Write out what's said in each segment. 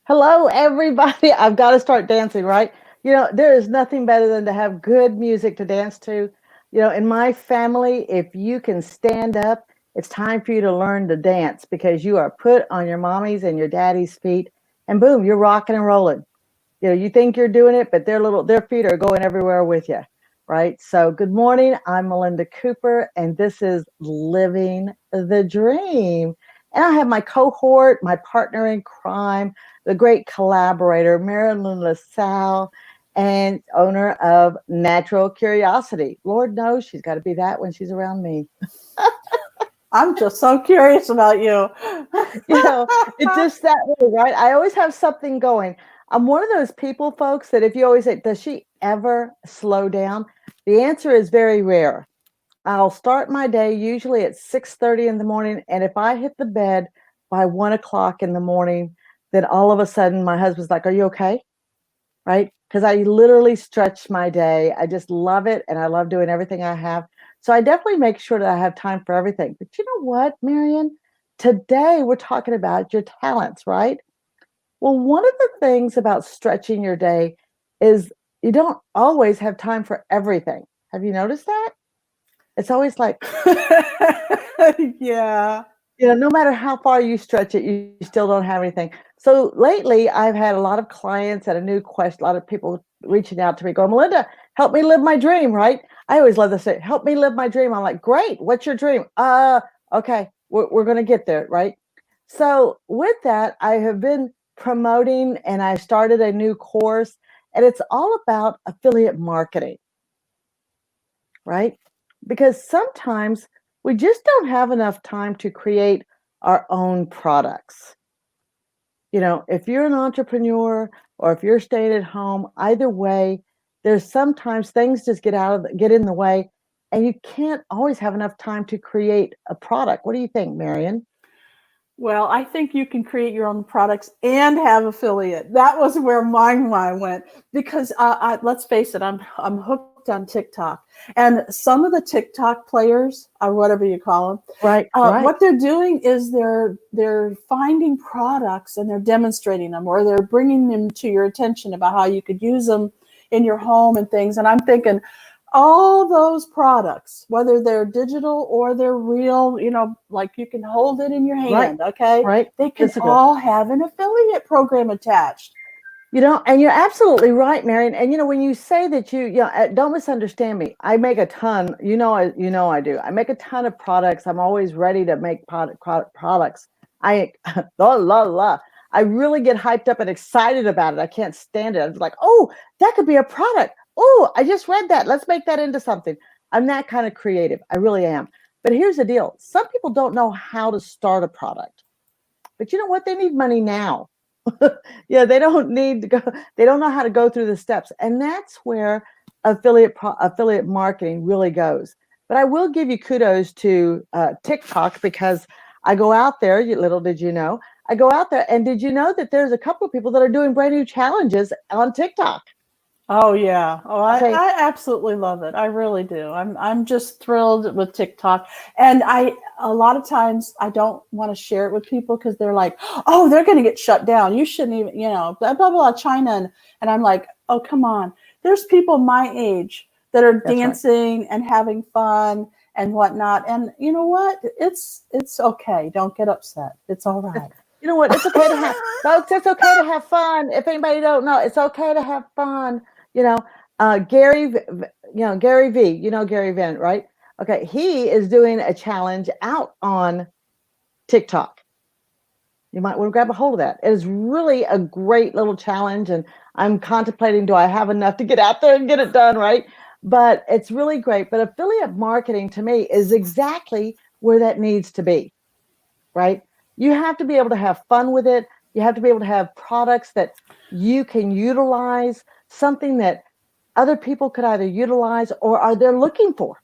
Hello, everybody. I've got to start dancing, right? There is nothing better than to have good music to dance to. In my family, if you can stand up, it's time for you to learn to dance because you are put on your mommy's and your daddy's feet, and boom, you're rocking and rolling. You think you're doing it, but their feet are going everywhere with you, right? So, good morning. I'm Melinda Cooper, and this is Living the Dream. And I have my cohort, my partner in crime, the great collaborator, Marilyn LaSalle, and owner of Natural Curiosity. Lord knows she's got to be that when she's around me. I'm just so curious about you. It's just that way, right? I always have something going. I'm one of those people, folks, that if you always say, does she ever slow down? The answer is very rare. I'll start my day usually at 6:30 in the morning. And if I hit the bed by 1 o'clock in the morning, then all of a sudden my husband's like, are you okay? Right? Because I literally stretch my day. I just love it. And I love doing everything I have. So I definitely make sure that I have time for everything. But you know what, Marion? Today we're talking about your talents, right? Well, one of the things about stretching your day is you don't always have time for everything. Have you noticed that? It's always like, Yeah. no matter how far you stretch it, you still don't have anything. So lately, I've had a lot of clients and a new question, a lot of people reaching out to me going, Melinda, help me live my dream, right? I always love to say, help me live my dream. I'm like, great. What's your dream? Okay, we're going to get there, right? So with that, I have been promoting and I started a new course and it's all about affiliate marketing, right? Because sometimes we just don't have enough time to create our own products. If you're an entrepreneur or if you're staying at home, either way, there's sometimes things just get in the way and you can't always have enough time to create a product. What do you think, Marion? Well, I think you can create your own products and have affiliate. That was where my mind went because let's face it, I'm hooked on TikTok, and some of the TikTok players, or whatever you call them, Right. what they're doing is they're finding products and they're demonstrating them, or they're bringing them to your attention about how you could use them in your home and things. And I'm thinking, all those products, whether they're digital or they're real, like you can hold it in your hand, okay? Right. They can all have an affiliate program attached. And you're absolutely right, Marion. And when you say that don't misunderstand me. I make a ton. I do. I make a ton of products. I'm always ready to make products. I la la la. I really get hyped up and excited about it. I can't stand it. I'm like, oh, that could be a product. Oh, I just read that. Let's make that into something. I'm that kind of creative. I really am. But here's the deal. Some people don't know how to start a product. But you know what? They need money now. Yeah, they don't need to go. They don't know how to go through the steps, and that's where affiliate marketing really goes. But I will give you kudos to TikTok because I go out there. Little did you know, I go out there, and did you know that there's a couple of people that are doing brand new challenges on TikTok? Oh yeah. Oh, Okay. I absolutely love it. I really do. I'm just thrilled with TikTok. And a lot of times I don't want to share it with people because they're like, oh, they're gonna get shut down. You shouldn't even, blah blah blah China. And I'm like, oh come on. There's people my age that are dancing and having fun and whatnot. And you know what? It's okay. Don't get upset. It's all right. You know what? It's okay to have folks. It's okay to have fun. If anybody don't know, it's okay to have fun. Gary, Gary V. Gary Vin, right? Okay, he is doing a challenge out on TikTok. You might want to grab a hold of that. It is really a great little challenge, and I'm contemplating: do I have enough to get out there and get it done, right? But it's really great. But affiliate marketing to me is exactly where that needs to be, right? You have to be able to have fun with it. You have to be able to have products that you can utilize, something that other people could either utilize or are they looking for.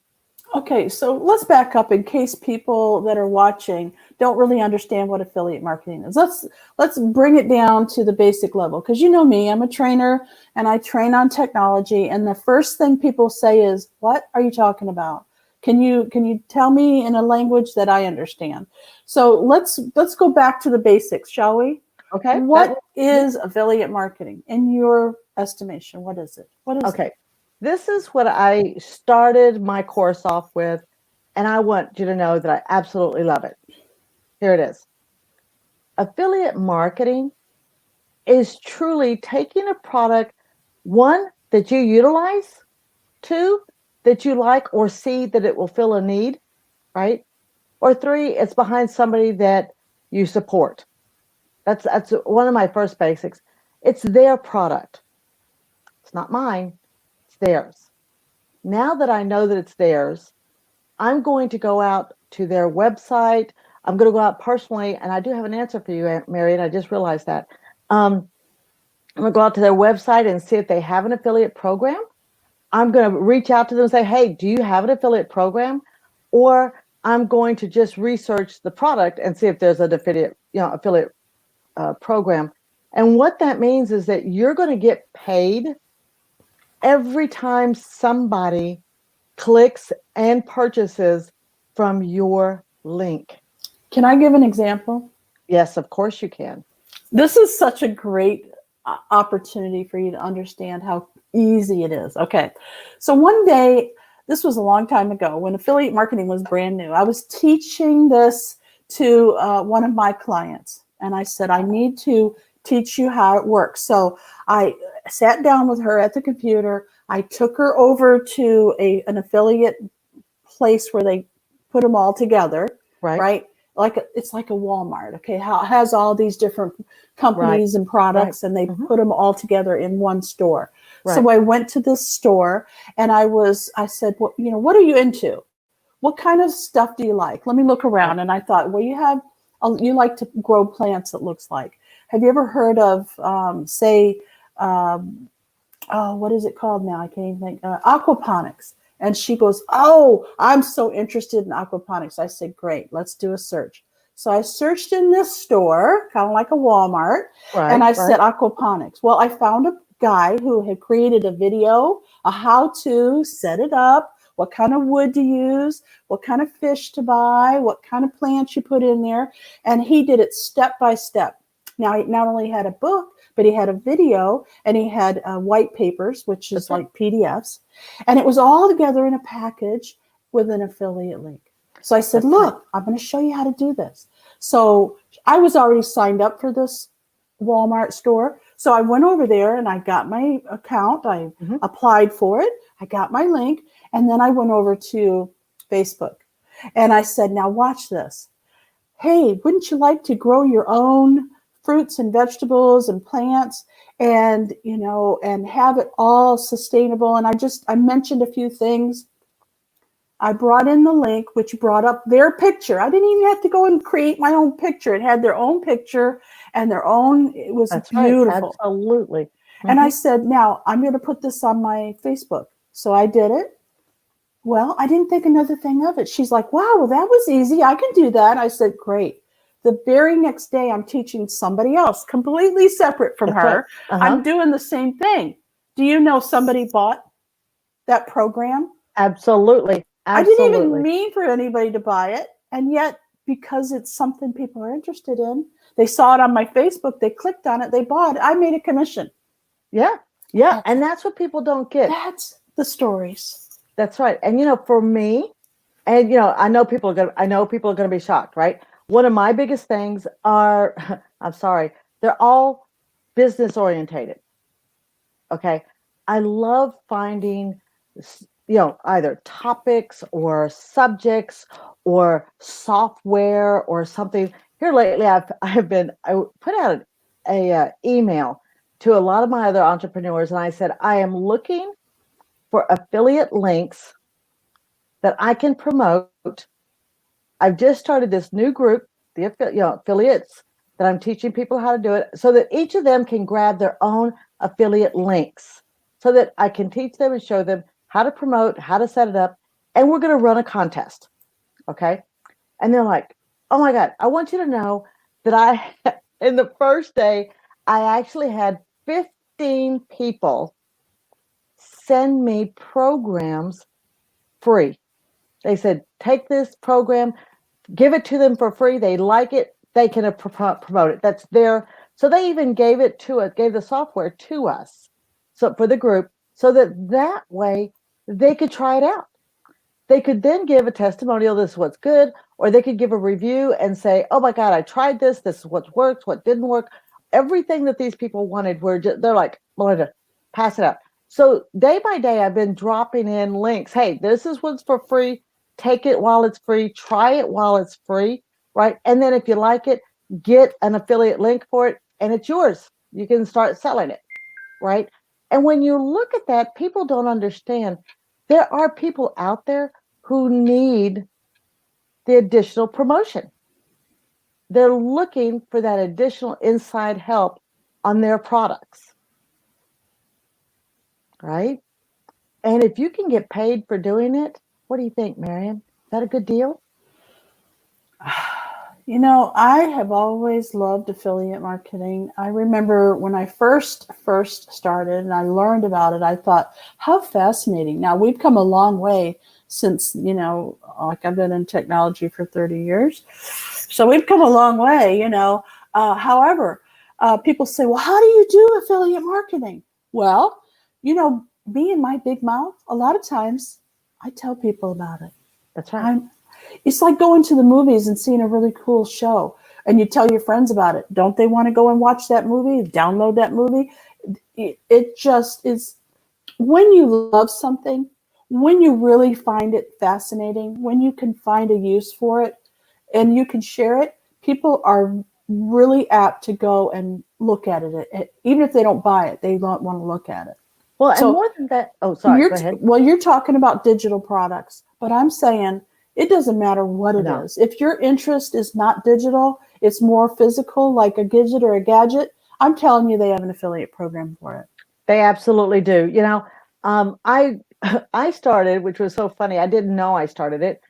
Okay, so let's back up in case people that are watching don't really understand what affiliate marketing is. Let's bring it down to the basic level, because you know me, I'm a trainer and I train on technology, and the first thing people say is, "What are you talking about? Can you tell me in a language that I understand?" So let's go back to the basics, shall we? Okay. What is affiliate marketing in your estimation? What is it? What is okay. This is what I started my course off with, and I want you to know that I absolutely love it. Here it is. Affiliate marketing is truly taking a product, one, that you utilize, two, that you like or see that it will fill a need, right? Or three, it's behind somebody that you support. That's one of my first basics. It's their product. It's not mine, it's theirs. Now that I know that it's theirs, I'm going to go out to their website. I'm going to go out personally, and I do have an answer for you, Aunt Mary, and I just realized that. I'm going to go out to their website and see if they have an affiliate program. I'm going to reach out to them and say, hey, do you have an affiliate program? Or I'm going to just research the product and see if there's an affiliate program. And what that means is that you're going to get paid every time somebody clicks and purchases from your link. Can I give an example? Yes, of course you can. This is such a great opportunity for you to understand how easy it is. Okay. So one day, this was a long time ago when affiliate marketing was brand new. I was teaching this to one of my clients, and I said, I need to teach you how it works. So I sat down with her at the computer. I took her over to an affiliate place where they put them all together, right? It's like a Walmart, okay? How it has all these different companies and products, and they put them all together in one store. So I went to this store, and I said, well, what are you into? What kind of stuff do you like? Let me look around. And I thought, well, you like to grow plants, it looks like. Have you ever heard of, what is it called now? I can't even think. Aquaponics. And she goes, oh, I'm so interested in aquaponics. I said, great, let's do a search. So I searched in this store, kind of like a Walmart, and I said aquaponics. Well, I found a guy who had created a video, a how to set it up, what kind of wood to use, what kind of fish to buy, what kind of plants you put in there. And he did it step by step. Now, he not only had a book, but he had a video, and he had white papers, which is like PDFs. And it was all together in a package with an affiliate link. So I said, look, I'm going to show you how to do this. So I was already signed up for this Walmart store. So I went over there and I got my account. I applied for it. I got my link. And then I went over to Facebook. And I said, now watch this. Hey, wouldn't you like to grow your own fruits and vegetables and plants and have it all sustainable? And I mentioned a few things. I brought in the link, which brought up their picture. I didn't even have to go and create my own picture. It had their own picture and it was beautiful. Absolutely. And I said, now I'm going to put this on my Facebook. So I did it. Well, I didn't think another thing of it. She's like, wow, well, that was easy. I can do that. I said, great. The very next day, I'm teaching somebody else, completely separate from her. I'm doing the same thing. Do you know somebody bought that program? Absolutely. I didn't even mean for anybody to buy it. And yet, because it's something people are interested in, they saw it on my Facebook, they clicked on it, they bought it. I made a commission. Yeah. Yeah. And that's what people don't get. That's the stories. That's right. And, for me, and, I know people are going to be shocked, right? One of my biggest things are, I'm sorry, they're all business orientated. Okay. I love finding, either topics or subjects or software or something. Here lately, I put out a email to a lot of my other entrepreneurs, and I said, I am looking for affiliate links that I can promote. I've just started this new group, the affiliates, that I'm teaching people how to do it, so that each of them can grab their own affiliate links, so that I can teach them and show them how to promote, how to set it up, and we're going to run a contest, okay? And they're like, oh my God, I want you to know that in the first day, I actually had 15 people send me programs free. They said, take this program, give it to them for free. They like it. They can promote it. That's their So they even gave it to us, gave the software to us, so for the group, so that way they could try it out. They could then give a testimonial, this is what's good, or they could give a review and say, oh my God, I tried this. This is what worked, what didn't work. Everything that these people wanted, they're like, Melinda, pass it out. So day by day, I've been dropping in links. Hey, this is what's for free. Take it while it's free. Try it while it's free, right? And then if you like it, get an affiliate link for it, and it's yours. You can start selling it, right? And when you look at that, people don't understand. There are people out there who need the additional promotion. They're looking for that additional inside help on their products, right? And if you can get paid for doing it, what do you think, Marion? Is that a good deal? You know, I have always loved affiliate marketing. I remember when I first started and I learned about it, I thought, how fascinating. Now, we've come a long way since, you know, like I've been in technology for 30 years. So we've come a long way, you know. However, people say, well, how do you do affiliate marketing? Well, you know, me and my big mouth, a lot of times I tell people about it. That's right. It's like going to the movies and seeing a really cool show and you tell your friends about it. Don't they want to go and watch that movie, download that movie? It just is, when you love something, when you really find it fascinating, when you can find a use for it and you can share it, people are really apt to go and look at it. Even if they don't buy it, they want to look at it. Well, and more than that, oh, sorry, go ahead. Well, you're talking about digital products, but I'm saying it doesn't matter what it is. If your interest is not digital, it's more physical, like a gadget or a gadget, I'm telling you, they have an affiliate program for it. They absolutely do. You know, I started, which was so funny. I didn't know I started it.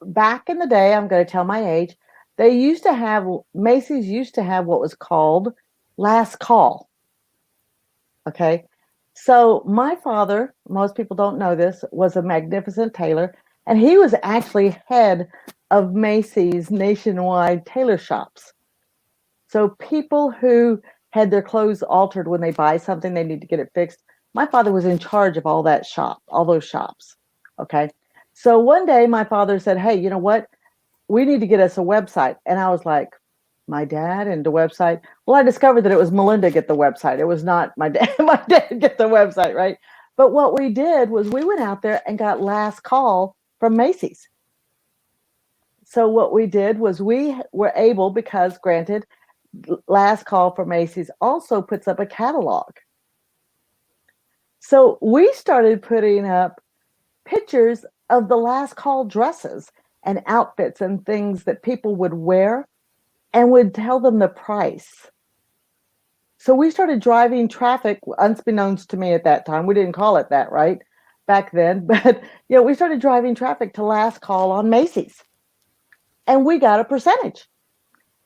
Back in the day, I'm going to tell my age. Macy's used to have what was called last call. Okay. So my father, most people don't know this, was a magnificent tailor. And he was actually head of Macy's nationwide tailor shops. So people who had their clothes altered when they buy something, they need to get it fixed. My father was in charge of all those shops. Okay. So one day my father said, hey, you know what? We need to get us a website. And I was like, my dad and the website? Well, I discovered that it was Melinda get the website. It was not my dad, my dad get the website, right? But what we did was we went out there and got last call from Macy's. So what we did was we were able, because granted, last call for Macy's also puts up a catalog. So we started putting up pictures of the last call dresses and outfits and things that people would wear and would tell them the price. So we started driving traffic, unbeknownst to me at that time. We didn't call it that, right? Back then, but we started driving traffic to last call on Macy's, and we got a percentage,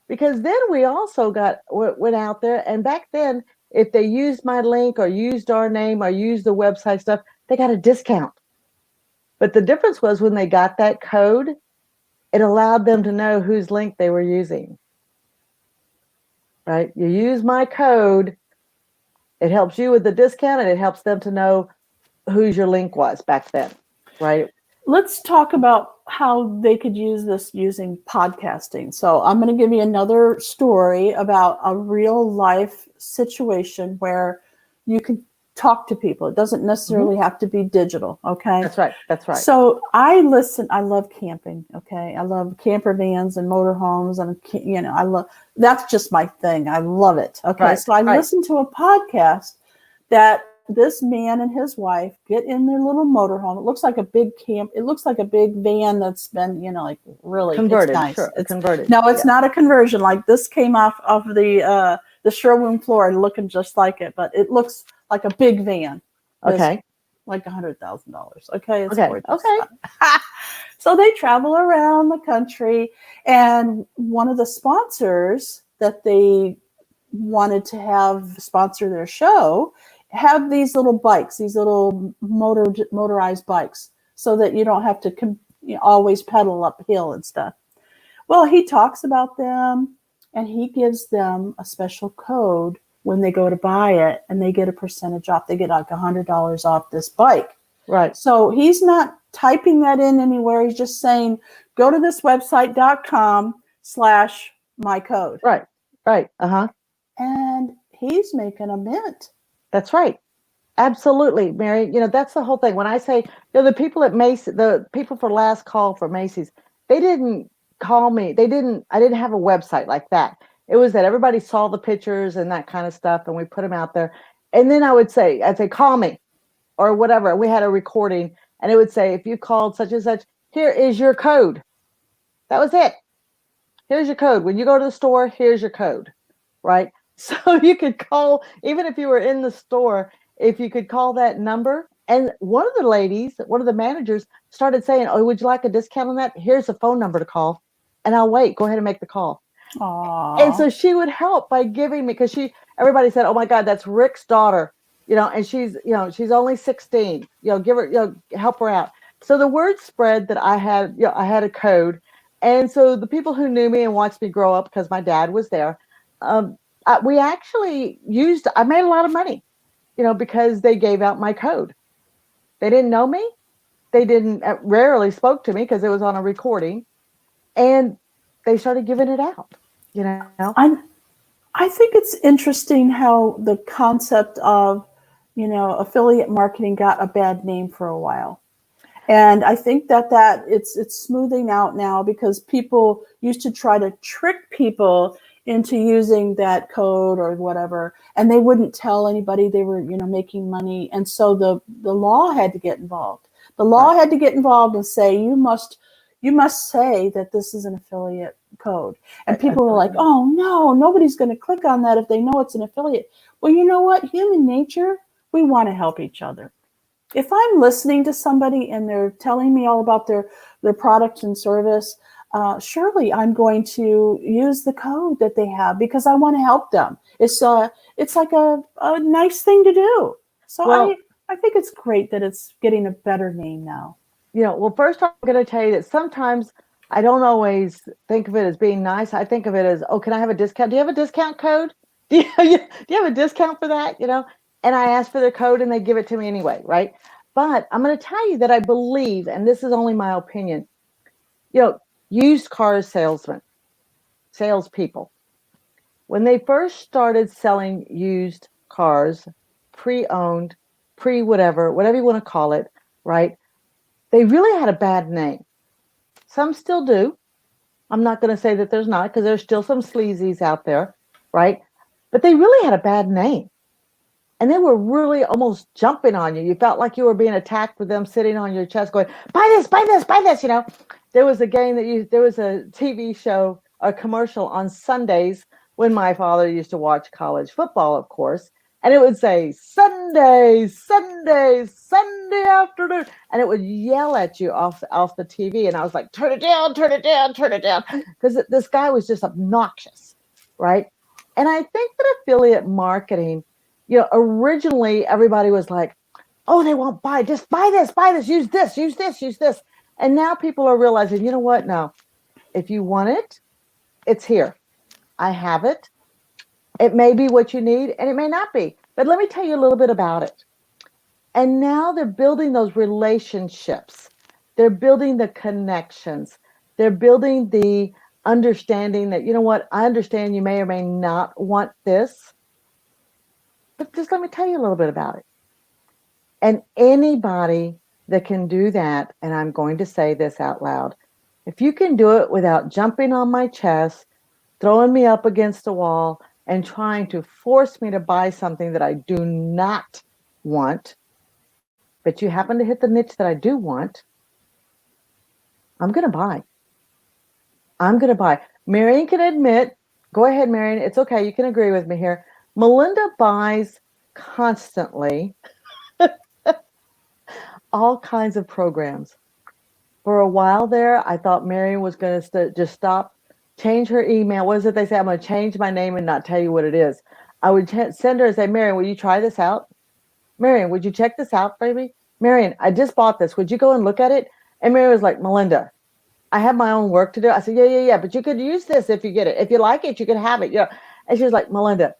because then we also went out there, and back then, if they used my link or used our name or used the website stuff, they got a discount. But the difference was when they got that code, it allowed them to know whose link they were using. Right? You use my code, it helps you with the discount, and it helps them to know whose your link was back then, right? Let's talk about how they could use this using podcasting. So I'm going to give you another story about a real life situation where you can talk to people. It doesn't necessarily have to be digital. Okay. That's right. That's right. So I love camping. Okay. I love camper vans and motorhomes, and that's just my thing. I love it. Okay. Right, so I listened to a podcast that this man and his wife get in their little motorhome. It looks like a big camp. It looks like a big van that's been, like really converted. It's nice. Sure, it's converted. No, it's not a conversion. Like this came off of the showroom floor and looking just like it, but it looks like a big van. Okay. Like $100,000. Okay. It's okay. Okay. So they travel around the country, and one of the sponsors that they wanted to have sponsor their show have these little bikes, these little motorized bikes, so that you don't have to always pedal uphill and stuff. Well, he talks about them. and he gives them a special code when they go to buy it, and they get a percentage off. They get like $100 off this bike. Right. So he's not typing that in anywhere. He's just saying, go to this website.com/my code. Right. Right. Uh-huh. And he's making a mint. That's right. Absolutely, Mary. That's the whole thing. When I say, the people at Macy's, the people for Last Call for Macy's, they didn't call me. I didn't have a website like that. It was that everybody saw the pictures and that kind of stuff, and we put them out there. And then I'd say, call me or whatever. We had a recording, and it would say, if you called such and such, here is your code. That was it. Here's your code. When you go to the store, here's your code, right? So you could call, even if you were in the store, if you could call that number. And one of the managers started saying, oh, would you like a discount on that? Here's the phone number to call, and I'll wait. Go ahead and make the call. Aww. And so she would help by giving me, because everybody said, oh my God, that's Rick's daughter, and she's only 16, give her, help her out. So the word spread that I had a code. And so the people who knew me and watched me grow up, because my dad was there, we actually I made a lot of money, because they gave out my code. They didn't know me. They rarely spoke to me because it was on a recording, and they started giving it out, I think it's interesting how the concept of, affiliate marketing got a bad name for a while. And I think that it's smoothing out now, because people used to try to trick people into using that code or whatever, and they wouldn't tell anybody they were, making money. And so the law had to get involved. The law had to get involved and say, you must say that this is an affiliate code. And people were like, oh no, nobody's going to click on that if they know it's an affiliate. Well, you know what? Human nature, we want to help each other. If I'm listening to somebody and they're telling me all about their product and service, surely I'm going to use the code that they have, because I want to help them. It's like a nice thing to do. So I think it's great that it's getting a better name now. Well, first I'm going to tell you that sometimes I don't always think of it as being nice. I think of it as, oh, can I have a discount? Do you have a discount code? Do you have a discount for that? And I ask for their code and they give it to me anyway, right? But I'm going to tell you that I believe, and this is only my opinion, used car salespeople, when they first started selling used cars, pre-owned, whatever you want to call it, right? They really had a bad name. Some still do. I'm not going to say that there's not, because there's still some sleazies out there, right? But they really had a bad name. And they were really almost jumping on you. You felt like you were being attacked with them sitting on your chest going, buy this, buy this, buy this, There was a there was a TV show, a commercial on Sundays when my father used to watch college football, of course. And it would say, Sunday, Sunday, Sunday afternoon. And it would yell at you off the TV. And I was like, turn it down, turn it down, turn it down. Because this guy was just obnoxious, right? And I think that affiliate marketing, originally everybody was like, oh, they won't buy, just buy this, use this, use this, use this. And now people are realizing, you know what? No, if you want it, it's here. I have it. It may be what you need and it may not be, but let me tell you a little bit about it. And now they're building those relationships. They're building the connections. They're building the understanding that, you know what? I understand you may or may not want this, but just let me tell you a little bit about it. And anybody that can do that, and I'm going to say this out loud, if you can do it without jumping on my chest, throwing me up against a wall, and trying to force me to buy something that I do not want, but you happen to hit the niche that I do want, I'm going to buy. I'm going to buy. Marion can admit, go ahead, Marion, it's okay, you can agree with me here. Melinda buys constantly all kinds of programs. For a while there, I thought Marion was going to just stop, change her email. What is it they say? I'm going to change my name and not tell you what it is. I would send her and say, Marion, will you try this out? Marion, would you check this out for me? Marion, I just bought this. Would you go and look at it? And Marion was like, Melinda, I have my own work to do. I said, yeah. But you could use this if you get it. If you like it, you can have it. And she was like, Melinda,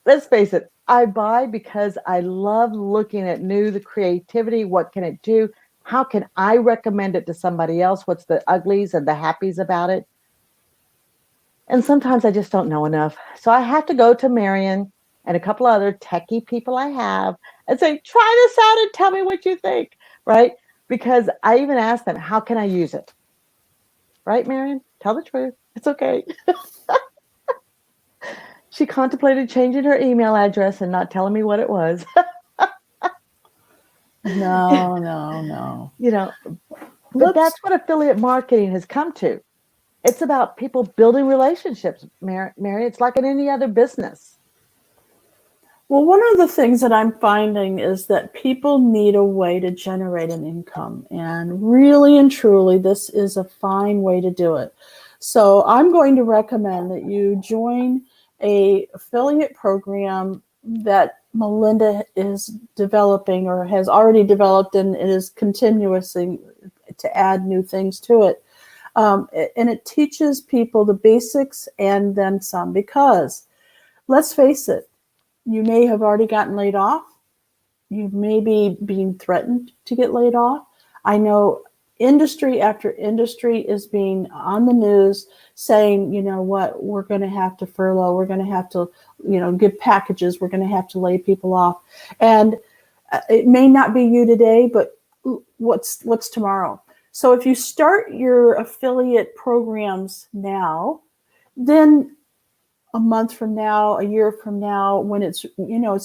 let's face it. I buy because I love looking at the creativity. What can it do? How can I recommend it to somebody else? What's the uglies and the happies about it? And sometimes I just don't know enough. So I have to go to Marion and a couple other techie people I have and say, try this out and tell me what you think, right? Because I even ask them, how can I use it? Right, Marion? Tell the truth. It's okay. She contemplated changing her email address and not telling me what it was. No. But that's what affiliate marketing has come to. It's about people building relationships, Mary. It's like in any other business. Well, one of the things that I'm finding is that people need a way to generate an income. And really and truly, this is a fine way to do it. So I'm going to recommend that you join a affiliate program that Melinda is developing or has already developed and is continuously to add new things to it. And it teaches people the basics and then some, because let's face it, you may have already gotten laid off. You may be being threatened to get laid off. I know industry after industry is being on the news saying, you know what, we're going to have to furlough. We're going to have to, give packages. We're going to have to lay people off. And it may not be you today, but what's tomorrow? So if you start your affiliate programs now, then a month from now, a year from now, when it's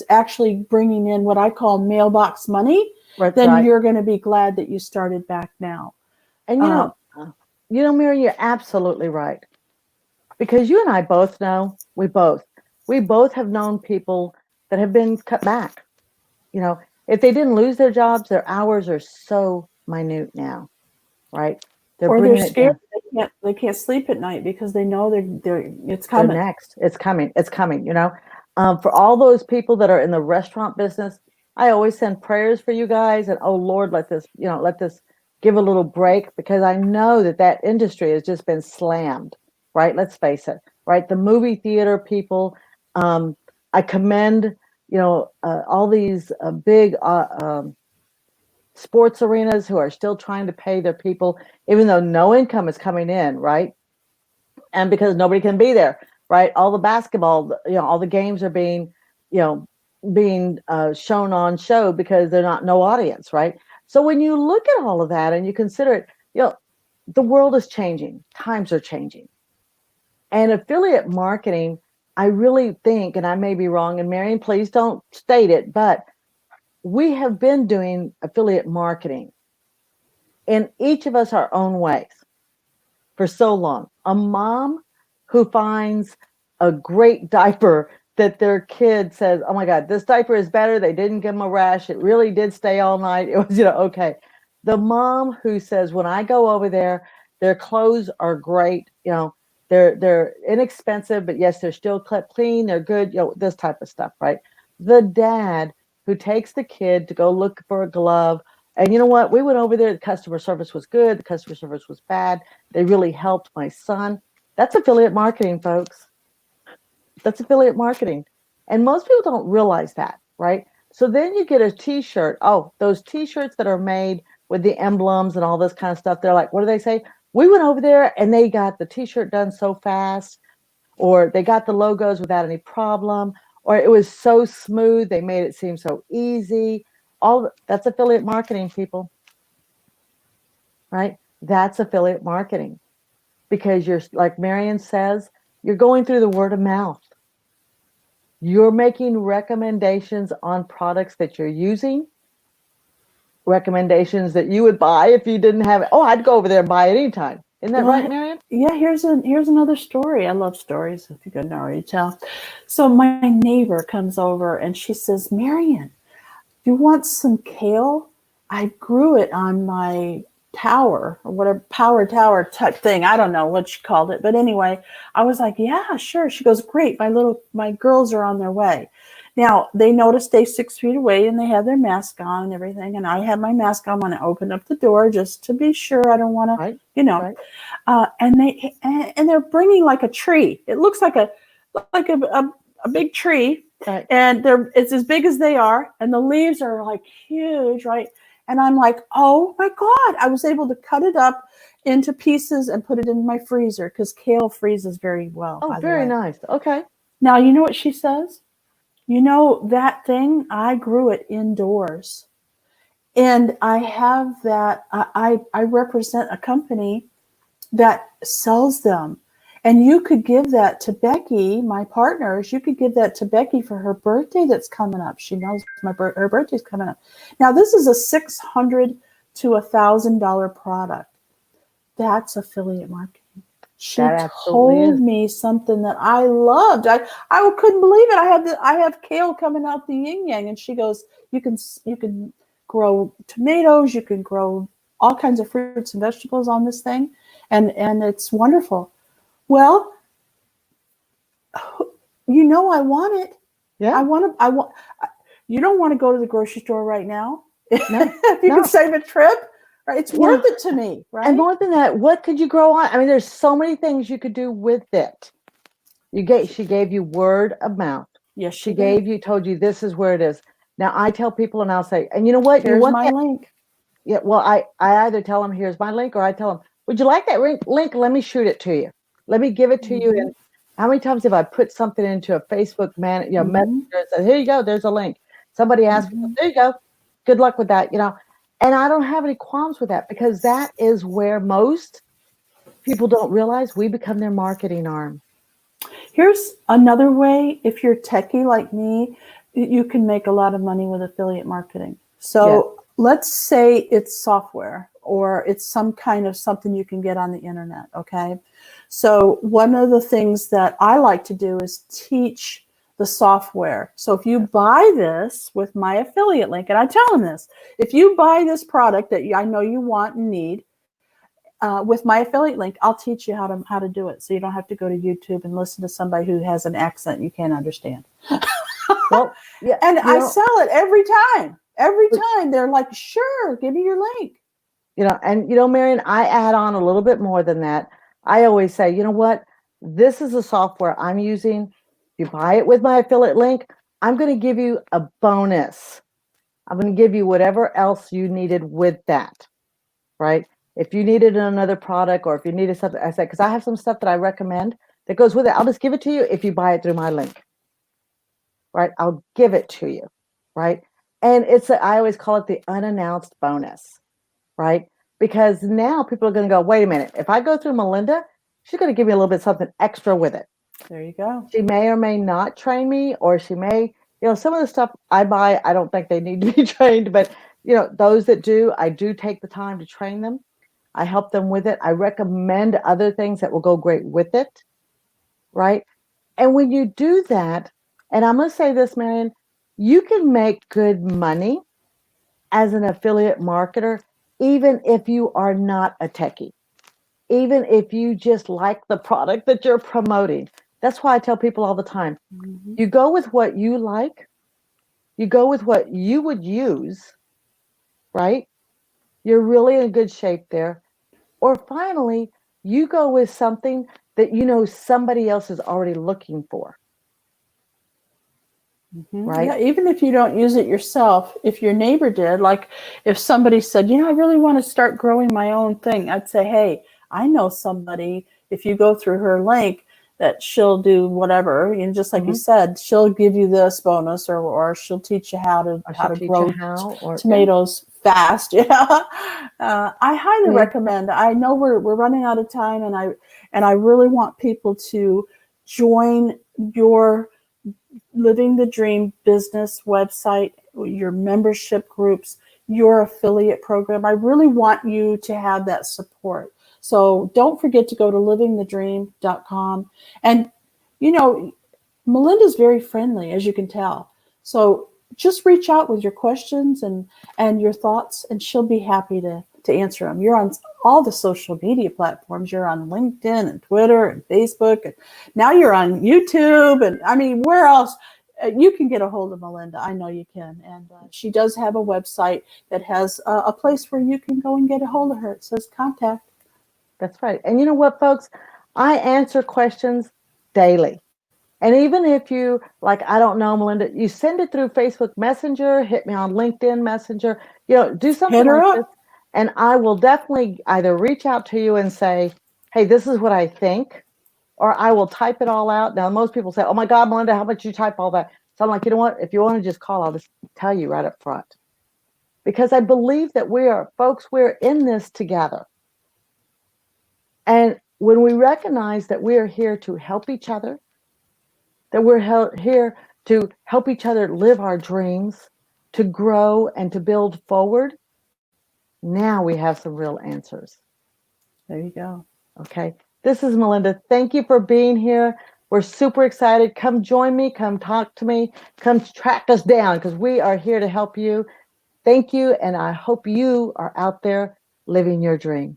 actually bringing in what I call mailbox money, then you're going to be glad that you started back now. And Mary, you're absolutely right. Because you and I both know, we both have known people that have been cut back. If they didn't lose their jobs, their hours are so minute now, right? They're scared. They can't sleep at night because they know it's coming. They're next. It's coming. For all those people that are in the restaurant business, I always send prayers for you guys. And oh Lord, let this give a little break, because I know that industry has just been slammed, right? Let's face it, right? The movie theater people, I commend, all these big sports arenas who are still trying to pay their people, even though no income is coming in, right? And because nobody can be there, right? All the basketball, all the games are being shown on show because they're no audience, right? So when you look at all of that and you consider it, the world is changing, times are changing. And affiliate marketing, I really think, and I may be wrong, and Marion, please don't state it, but we have been doing affiliate marketing in each of us our own ways for so long. A mom who finds a great diaper that their kid says, oh my God, this diaper is better. They didn't give them a rash. It really did stay all night. It was, okay. The mom who says, when I go over there, their clothes are great. They're inexpensive, but yes, they're still clean. They're good. This type of stuff, right? The dad who takes the kid to go look for a glove. And you know what? We went over there. The customer service was good. The customer service was bad. They really helped my son. That's affiliate marketing, folks. That's affiliate marketing. And most people don't realize that, right? So then you get a t-shirt. Oh, those t-shirts that are made with the emblems and all this kind of stuff. They're like, what do they say? We went over there and they got the t-shirt done so fast, or they got the logos without any problem, or it was so smooth. They made it seem so easy. That's affiliate marketing, people, right? That's affiliate marketing, because you're, like Marion says, you're going through the word of mouth. You're making recommendations on products that you're using, recommendations that you would buy if you didn't have it. Oh, I'd go over there and buy it anytime. Isn't that right, Marion? Yeah, here's another story. I love stories, if you couldn't already tell. So my neighbor comes over and she says, Marion, you want some kale? I grew it on my tower, or whatever, power tower type thing. I don't know what she called it. But anyway, I was like, yeah, sure. She goes, great. My girls are on their way. Now, they know to stay 6 feet away, and they have their mask on and everything. And I had my mask on when I opened up the door just to be sure. I don't want to, Right. you know. Right. And they're bringing like a tree. It looks like a big tree, Right. and it's as big as they are, and the leaves are like huge, right? And I'm like, oh my God! I was able to cut it up into pieces and put it in my freezer because kale freezes very well. Oh, By the very way. nice. Okay. Now you know what she says. You know, that thing, I grew it indoors. And I have that, I represent a company that sells them. And you could give that to Becky, my partners. You could give that to Becky for her birthday that's coming up. She knows her birthday's coming up. Now, this is a $600 to $1,000 product. That's affiliate marketing. She told me something that I loved. I couldn't believe it. I have kale coming out the yin yang, and she goes, you can grow tomatoes, you can grow all kinds of fruits and vegetables on this thing, and it's wonderful. Well, you know, I want it. Yeah. I want. You don't want to go to the grocery store right now. No, if you can save a trip. Right? It's worth it to me, right? And more than that, what could you grow on? I mean, there's so many things you could do with it. She gave you word of mouth. Yes, she told you this is where it is. Now I tell people, and I'll say, and you know what? Here's my link. Yeah. Well, I either tell them, here's my link, or I tell them, would you like that link? Let me shoot it to you. Let me give it to you. And how many times have I put something into a Facebook messenger and said, here you go, there's a link. Somebody asked me, there you go. Good luck with that, And I don't have any qualms with that because that is where most people don't realize we become their marketing arm. Here's another way. If you're techie like me, you can make a lot of money with affiliate marketing. So let's say it's software or it's some kind of something you can get on the internet. Okay. So one of the things that I like to do is teach the software. So if you buy this with my affiliate link, and I tell them this, if you buy this product that I know you want and need, with my affiliate link, I'll teach you how to do it. So you don't have to go to YouTube and listen to somebody who has an accent you can't understand. Well, yeah, and I sell it every time. Every time they're like, sure, give me your link. And Marion, I add on a little bit more than that. I always say, you know what? This is the software I'm using. If you buy it with my affiliate link, I'm going to give you a bonus. I'm going to give you whatever else you needed with that, right? If you needed another product or if you needed something, I said, because I have some stuff that I recommend that goes with it. I'll just give it to you if you buy it through my link, right? I'll give it to you, right? And I always call it the unannounced bonus, right? Because now people are going to go, wait a minute. If I go through Melinda, she's going to give me a little bit something extra with it. There you go. She may or may not train me, or she may, some of the stuff I buy, I don't think they need to be trained, but those that do, I do take the time to train them. I help them with it. I recommend other things that will go great with it, right? And when you do that, and I'm going to say this, Marion, you can make good money as an affiliate marketer, even if you are not a techie, even if you just like the product that you're promoting. That's why I tell people all the time, you go with what you like, you go with what you would use, right? You're really in good shape there. Or finally, you go with something that somebody else is already looking for. Right? Yeah, even if you don't use it yourself, if your neighbor did, like if somebody said, I really want to start growing my own thing, I'd say, hey, I know somebody, if you go through her link, that she'll do whatever, just like you said, she'll give you this bonus or she'll teach you how to grow tomatoes fast. I highly recommend. I know we're running out of time, and I really want people to join your Living the Dream business website, your membership groups, your affiliate program. I really want you to have that support. So don't forget to go to livingthedream.com. And, Melinda's very friendly, as you can tell. So just reach out with your questions and your thoughts, and she'll be happy to answer them. You're on all the social media platforms. You're on LinkedIn and Twitter and Facebook. And now you're on YouTube. And where else? you can get a hold of Melinda. I know you can. And she does have a website that has a place where you can go and get a hold of her. It says contact. That's right. And you know what, folks? I answer questions daily. And even if you, like, I don't know, Melinda, you send it through Facebook Messenger, hit me on LinkedIn Messenger, do something Hit her like up. this. And I will definitely either reach out to you and say, hey, this is what I think, or I will type it all out. Now, most people say, oh my God, Melinda, how much you type all that? So I'm like, you know what? If you want to just call, I'll just tell you right up front. Because I believe that we're in this together. And when we recognize that we are here to help each other, that we're here to help each other live our dreams, to grow and to build forward, now we have some real answers. There you go. Okay. This is Melinda. Thank you for being here. We're super excited. Come join me. Come talk to me. Come track us down because we are here to help you. Thank you. And I hope you are out there living your dream.